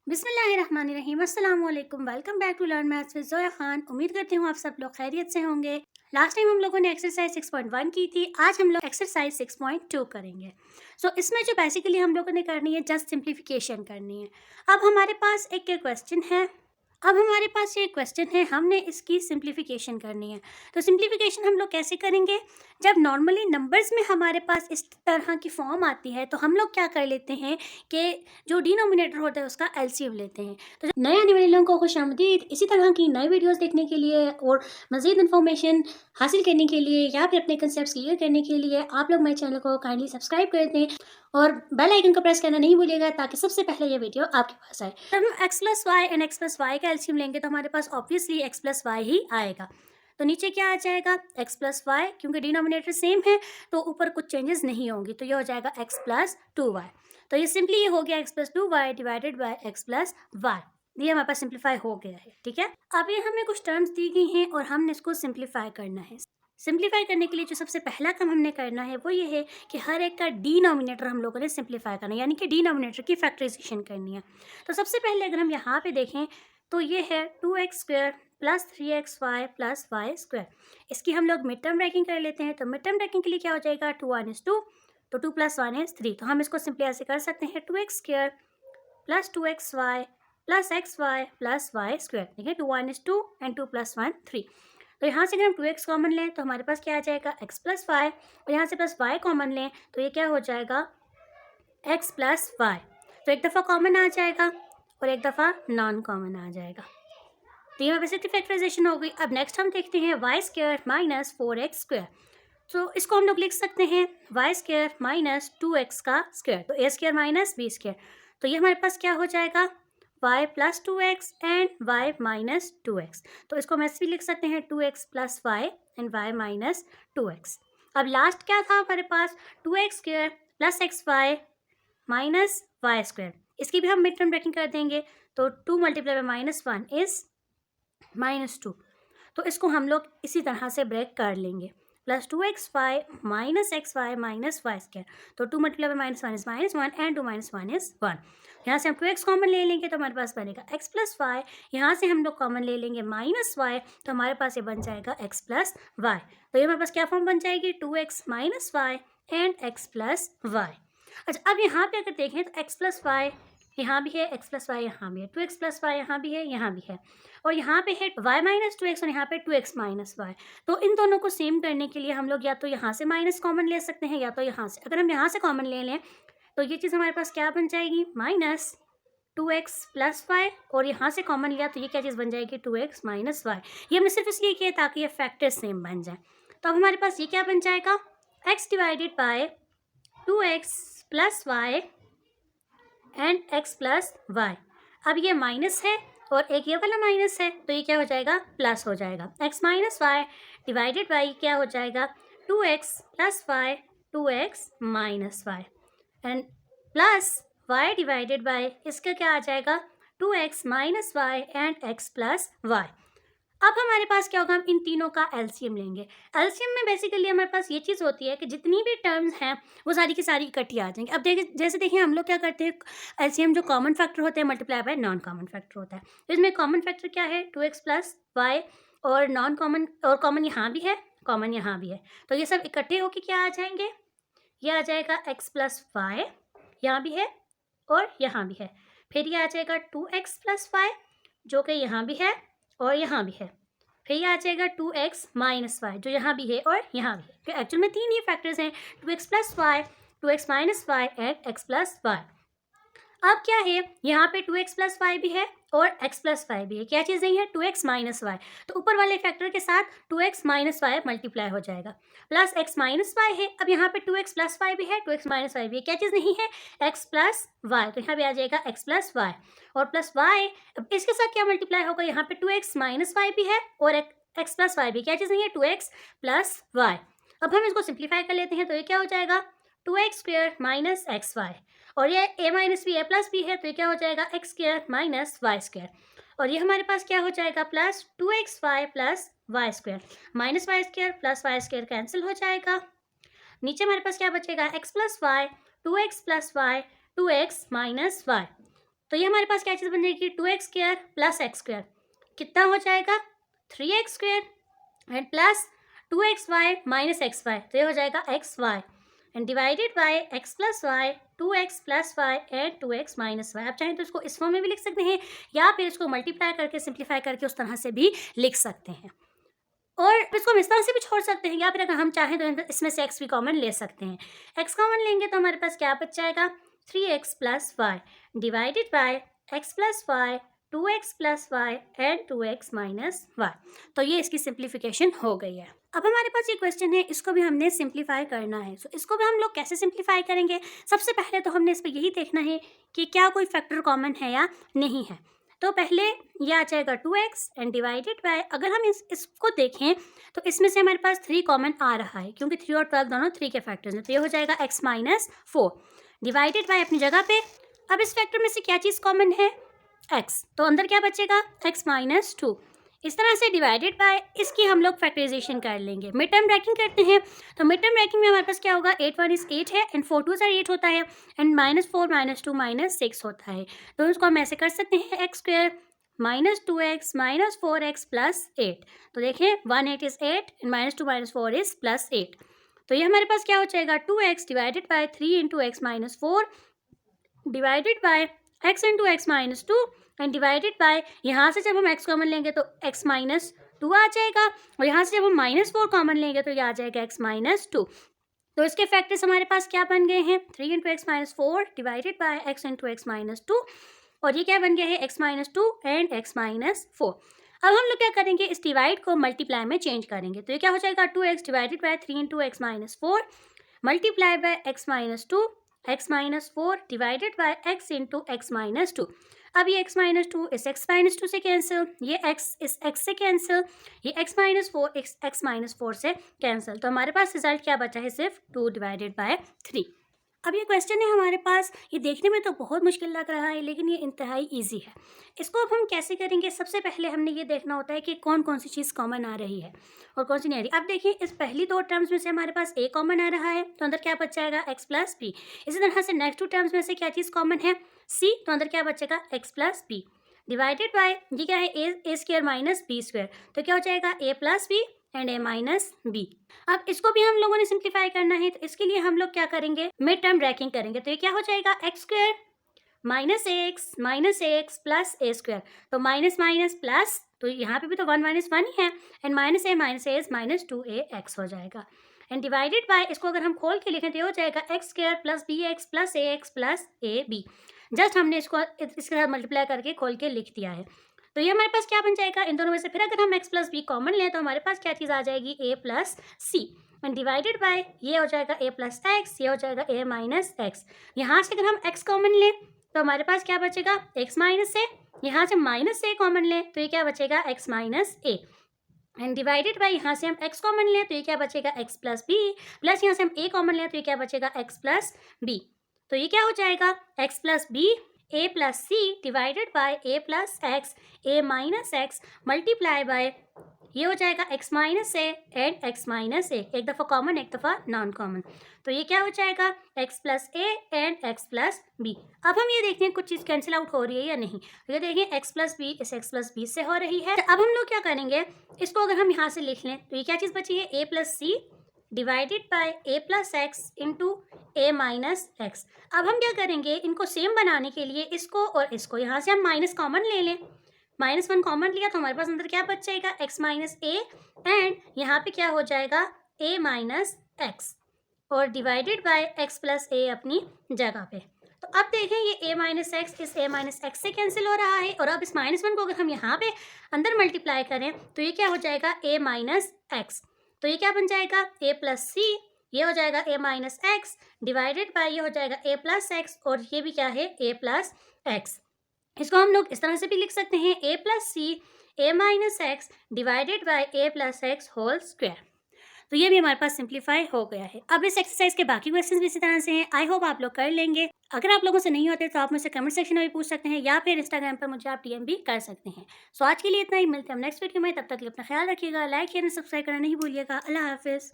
बिस्मिल्लाहिर्रहमानिर्रहीम अस्सलाम वालेकुम। Welcome back to learn maths with Zoya Khan. उम्मीद करती हूँ आप सब लोग खैरियत से होंगे। लास्ट टाइम हम लोगों ने एक्सरसाइज 6.1 की थी। आज हम लोग एक्सरसाइज 6.2 करेंगे। इसमें जो बेसिकली हम लोगों ने करनी है जस्ट सिंप्लीफिकेशन करनी है। अब हमारे पास एक क्वेश्चन है। हमने इसकी सिंप्लीफिकेशन करनी है। तो सिंप्लीफिकेशन हम लोग कैसे करेंगे? जब नॉर्मली नंबर्स में हमारे पास इस तरह की फॉर्म आती है तो हम लोग क्या कर लेते हैं कि जो डिनोमिनेटर होता है उसका एलसीएम लेते हैं। तो नए आने वाले लोगों को खुशामदीद। इसी तरह की नई वीडियोस देखने के लिए और मज़ीद इन्फॉर्मेशन हासिल करने के लिए या फिर अपने कंसेप्ट क्लियर करने के लिए आप लोग मेरे चैनल को काइंडली सब्सक्राइब कर दें और बेल आइकन को प्रेस करना नहीं भूलिएगा ताकि सबसे पहले ये वीडियो आपके पास आए। जब हम X plus Y and X plus Y का एलसीएम लेंगे तो हमारे पास ऑब्वियसली एक्स प्लस वाई ही आएगा। तो नीचे क्या आ जाएगा? एक्स प्लस वाई, क्योंकि डिनोमिनेटर सेम है तो ऊपर कुछ चेंजेस नहीं होंगी, तो ये हो जाएगा एक्स प्लस टू वाई। तो ये सिंपली ये हो गया x plus two y divided by x plus y. ये हमारे पास सिंप्लीफाई हो गया है। ठीक है, अब ये हमें कुछ टर्म्स दी गई हैं और हमने इसको सिंप्लीफाई करना है। सिंप्लीफाई करने के लिए जो सबसे पहला काम हमने करना है वो ये है कि हर एक का डिनोमिनेटर हम लोगों ने सिंप्लीफाई करना है, यानी कि डिनोमिनेटर की फैक्टराइजेशन करनी है। तो सबसे पहले अगर हम यहाँ पे देखें तो ये है 2x² plus 3xy plus y square. इसकी हम लोग मिड टर्म ब्रेकिंग कर लेते हैं। तो मिड टर्म ब्रेकिंग के लिए क्या हो जाएगा? 2 1 is 2, तो 2 + 1 is 3। तो हम इसको सिंपली ऐसे कर सकते हैं 2x² plus 2xy plus xy plus y square. देखिए 2 1 is 2 एंड 2 + 1 3। तो यहाँ से अगर हम 2x कॉमन लें तो हमारे पास क्या आ जाएगा? x प्लस वाई, और यहाँ से प्लस y कॉमन लें तो ये क्या हो जाएगा? x plus y. तो एक दफ़ा कॉमन आ जाएगा और एक दफ़ा नॉन कॉमन आ जाएगा। तो ये बेसिकली फैक्टराइजेशन हो गई। अब नेक्स्ट हम देखते हैं y² माइनस 4x²। तो इसको हम लोग लिख सकते हैं y² माइनस 2x का स्क्वायर, तो a² माइनस b²। तो ये हमारे पास क्या हो जाएगा? y plus 2x and y minus 2x। तो इसको हम ऐसे भी लिख सकते हैं 2x plus Y and y minus 2x। अब लास्ट क्या था हमारे पास? 2x² plus xy minus y²। इसकी भी हम मिड टर्म ब्रेकिंग कर देंगे। तो 2 × -1 इज -2। तो इसको हम लोग इसी तरह से ब्रेक कर लेंगे। Plus 2xy minus xy minus y²। तो 2 × -1 इज -1 एंड 2 - 1 इज 1। यहाँ से हम 2x कॉमन ले लेंगे तो हमारे पास बनेगा x प्लस वाई। यहाँ से हम लोग कॉमन ले लेंगे माइनस y, तो हमारे पास ये बन जाएगा x प्लस वाई। तो ये हमारे पास क्या फॉर्म बन जाएगी? 2x minus y and x plus y. अच्छा, अब यहाँ पे अगर देखें तो x प्लस वाई यहाँ भी है, x प्लस वाई यहाँ भी है, 2x प्लस वाई यहाँ भी है, यहाँ भी है, और यहाँ पे है y माइनस 2x और यहाँ पे 2x माइनस वाई। तो इन दोनों को सेम करने के लिए हम लोग या तो यहाँ से माइनस कॉमन ले सकते हैं या तो यहाँ से। अगर हम यहाँ से कॉमन ले लें तो ये चीज़ हमारे पास क्या बन जाएगी? माइनस 2x प्लस वाई, और यहाँ से कॉमन लिया तो ये क्या चीज़ बन जाएगी? 2x minus Y. ये हमने सिर्फ इसलिए किया ताकि ये फैक्टर सेम बन जाए। तो अब हमारे पास ये क्या बन जाएगा? x divided by 2x plus Y and x plus y. अब ये माइनस है और एक ये वाला माइनस है, तो ये क्या हो जाएगा? प्लस हो जाएगा। x minus y divided by क्या हो जाएगा? 2x plus y 2x minus y and plus y divided by इसका क्या आ जाएगा? 2x minus y and x plus y. अब हमारे पास क्या होगा? हम इन तीनों का एलसीएम लेंगे। एलसीएम में बेसिकली हमारे पास ये चीज़ होती है कि जितनी भी टर्म्स हैं वो सारी की सारी इकट्ठी आ जाएंगी। अब देखिए, जैसे देखिए हम लोग क्या करते हैं, एलसीएम जो कॉमन फैक्टर होते हैं multiply by non common factor होता है। तो इसमें कॉमन फैक्टर क्या है? 2x प्लस वाई, और नॉन कॉमन और कॉमन यहाँ भी है, कॉमन यहाँ भी है। तो ये सब इकट्ठे होकर क्या आ जाएंगे? ये आ जाएगा x प्लस वाई, यहाँ भी है और यहाँ भी है। फिर ये आ जाएगा 2x प्लस वाई जो कि यहाँ भी है और यहाँ भी है। फिर ये आ जाएगा 2x माइनस वाई जो यहाँ भी है और यहाँ भी है। तो एक्चुअल में तीन ही फैक्टर्स हैं, 2x plus y, 2x minus y and x plus y. अब क्या है? यहाँ पे 2x प्लस वाई भी है और x प्लस वाई भी है। क्या चीज़ नहीं है? 2x minus y. तो ऊपर वाले फैक्टर के साथ 2x माइनस वाई मल्टीप्लाई हो जाएगा, प्लस x माइनस वाई है। अब यहाँ पे 2x प्लस वाई भी है, 2x माइनस वाई भी है। क्या चीज़ नहीं है? x plus y. तो यहाँ पे आ जाएगा x प्लस वाई और प्लस वाई। अब इसके साथ क्या मल्टीप्लाई होगा? यहाँ पे 2x माइनस वाई भी है और x प्लस वाई भी। क्या चीज़ नहीं है? 2x plus y. अब हम इसको सिंप्लीफाई कर लेते हैं तो ये क्या हो जाएगा? 2x² माइनस एक्स वाई, और ये a minus b a plus b है, तो ये क्या हो जाएगा? x² minus y²। और ये हमारे पास क्या हो जाएगा? Plus 2xy plus y² minus y² plus y² cancel हो जाएगा। नीचे हमारे पास क्या बचेगा? x plus y, 2x plus y, 2x minus y. तो ये हमारे पास क्या चीज़ बन जाएगी, 2x² प्लस x² कितना हो जाएगा, 3x² and plus 2xy minus xy, तो ये हो जाएगा xy and divided by x plus y, 2x plus Y and 2x minus y. आप चाहें तो इसको इस फॉर्म में भी लिख सकते हैं या फिर इसको मल्टीप्लाई करके सिंप्लीफाई करके उस तरह से भी लिख सकते हैं, और इसको हम इस तरह से भी छोड़ सकते हैं, या फिर अगर हम चाहें तो इसमें से x भी कॉमन ले सकते हैं। x कॉमन लेंगे तो हमारे पास क्या बच जाएगा, 3x plus y divided by x plus y, 2x plus Y and 2x minus y. तो ये इसकी सिंप्लीफिकेशन हो गई है। अब हमारे पास ये क्वेश्चन है, इसको भी हमने सिंप्लीफाई करना है। सो इसको भी हम लोग कैसे सिंप्लीफाई करेंगे, सबसे पहले तो हमने इस पर यही देखना है कि क्या कोई फैक्टर कॉमन है या नहीं है। तो पहले ये आ जाएगा 2x एंड डिवाइडेड बाय, अगर हम इसको देखें तो इसमें से हमारे पास 3 कॉमन आ रहा है क्योंकि 3 और 12 दोनों 3 के फैक्टर्स हैं, तो ये हो जाएगा x माइनस 4 डिवाइडेड बाय अपनी जगह पे। अब इस फैक्टर में से क्या चीज़ कॉमन है, x, तो अंदर क्या बचेगा, x माइनस 2। इस तरह से डिवाइडेड बाय इसकी हम लोग फैक्टराइजेशन कर लेंगे। मिड टर्म ब्रैकेटिंग करते हैं, तो मिड टर्म ब्रैकेटिंग में हमारे पास क्या होगा, 8 1 इज 8 है एंड 4 2 8 होता है एंड -4 -2 -6 होता है। तो इसको हम ऐसे कर सकते हैं, x² minus 2x minus 4x plus 8। तो देखें 1 8 इज 8 एंड -2 -4 इज प्लस 8। तो ये हमारे पास क्या हो जाएगा, 2x divided by 3 into x minus 4 divided by x into x minus 2 and divided bye, यहाँ से जब हम x कॉमन लेंगे तो x माइनस 2 आ जाएगा, और यहाँ से जब हम -4 कॉमन लेंगे तो ये आ जाएगा x माइनस 2। तो इसके फैक्टर्स हमारे पास क्या बन गए हैं, 3 into x minus 4 divided by x into x minus 2, और ये क्या बन गया है, x minus 2 and x minus 4। अब हम लोग क्या करेंगे, इस डिवाइड को मल्टीप्लाई में चेंज करेंगे, तो ये क्या हो जाएगा, 2x divided by 3 into x minus 4 multiply by x minus 2 x minus 4 divided by x into x minus 2। अब ये x माइनस 2 इस x माइनस 2 से कैंसिल, ये x इस x से कैंसिल, ये x माइनस 4 x माइनस 4 से कैंसिल। तो हमारे पास रिजल्ट क्या बचा है, सिर्फ 2 डिवाइडेड बाय 3। अब ये क्वेश्चन है हमारे पास, ये देखने में तो बहुत मुश्किल लग रहा है लेकिन ये इंतहाई इजी है। इसको अब हम कैसे करेंगे, सबसे पहले हमने ये देखना होता है कि कौन कौन सी चीज़ कॉमन आ रही है और कौन सी नहीं आ रही। अब देखिए इस पहली 2 टर्म्स में से हमारे पास a कॉमन आ रहा है, तो अंदर क्या बच जाएगा, x प्लस बी। इसी तरह से नेक्स्ट 2 टर्म्स में से क्या चीज़ कॉमन है, c, तो अंदर क्या बचेगा, x plus b divided by, ये क्या है, a square minus b square, तो क्या हो जाएगा a plus b and a minus b. अब इसको भी हम लोगों ने सिंप्लीफाई करना है, तो इसके लिए हम लोग क्या करेंगे, मिड टर्म ब्रैकेटिंग करेंगे, तो ये क्या हो जाएगा, x square minus X plus A square, तो माइनस माइनस प्लस, तो यहाँ पे भी तो 1 माइनस 1 ही है and minus A is minus 2ax हो जाएगा एंड डिवाइडेड बाय, इसको अगर हम खोल के लिखें तो ये हो जाएगा x square plus b x plus a b. Just हमने इसको इसके साथ मल्टीप्लाई करके खोल के लिख दिया है। तो ये हमारे पास क्या बन जाएगा, इन दोनों में से फिर अगर हम x प्लस बी कॉमन लें तो हमारे पास क्या चीज़ आ जाएगी, a plus c and divided by, ये हो जाएगा a प्लस एक्स, ये हो जाएगा a माइनस एक्स। यहाँ से अगर हम x कॉमन लें तो हमारे पास क्या बचेगा, x माइनस ए, यहाँ से माइनस ए कॉमन लें तो ये क्या बचेगा, x minus A and divided bye, यहाँ से हम x कॉमन लें तो ये क्या बचेगा, x प्लस बी, प्लस यहाँ से हम a कॉमन लें तो ये क्या बचेगा, x प्लस बी। तो ये क्या हो जाएगा, x plus B a plus C divided by a plus X, a minus X multiply by, ये हो जाएगा x minus A and x minus A, एक दफ़ा कॉमन एक दफ़ा नॉन कॉमन, तो ये क्या हो जाएगा, x plus a and x plus b. अब हम ये देखते हैं कुछ चीज़ कैंसिल आउट हो रही है या नहीं, तो ये देखिए x प्लस बी इस x प्लस बी से हो रही है। तो अब हम लोग क्या करेंगे, इसको अगर हम यहाँ से लिख लें तो ये क्या चीज़ बची है, a plus C divided by a plus x into a minus x. अब हम क्या करेंगे, इनको सेम बनाने के लिए इसको और इसको यहाँ से हम माइनस कॉमन ले लें, -1 कॉमन लिया तो हमारे पास अंदर क्या बच जाएगा, x माइनस ए एंड यहाँ पे क्या हो जाएगा, a माइनस एक्स और डिवाइडेड बाय x प्लस ए अपनी जगह पे। तो अब देखें ये a माइनस एक्स इस a माइनस एक्स से कैंसिल हो रहा है, और अब इस -1 को अगर हम यहाँ पे अंदर मल्टीप्लाई करें तो ये क्या हो जाएगा, a माइनस एक्स, तो ये क्या बन जाएगा, a प्लस सी, ये हो जाएगा a minus x divided by, ये हो जाएगा a प्लस एक्स और ये भी क्या है, a प्लस एक्स। इसको हम लोग इस तरह से भी लिख सकते हैं, a plus c a minus x divided by a plus x whole square. तो ये भी हमारे पास सिंप्लीफाई हो गया है। अब इस एक्सरसाइज के बाकी क्वेश्चंस भी इसी तरह से हैं, आई होप आप लोग कर लेंगे। अगर आप लोगों से नहीं होते तो आप मुझसे कमेंट सेक्शन में भी पूछ सकते हैं या फिर इंस्टाग्राम पर मुझे आप DM भी कर सकते हैं। सो आज के लिए इतना ही, मिलते हैं हम नेक्स्ट वीडियो में, तब तक के लिए अपना ख्याल रखिएगा, लाइक शेयर एंड सब्सक्राइब करना नहीं भूलिएगा। अल्लाह हाफिज़।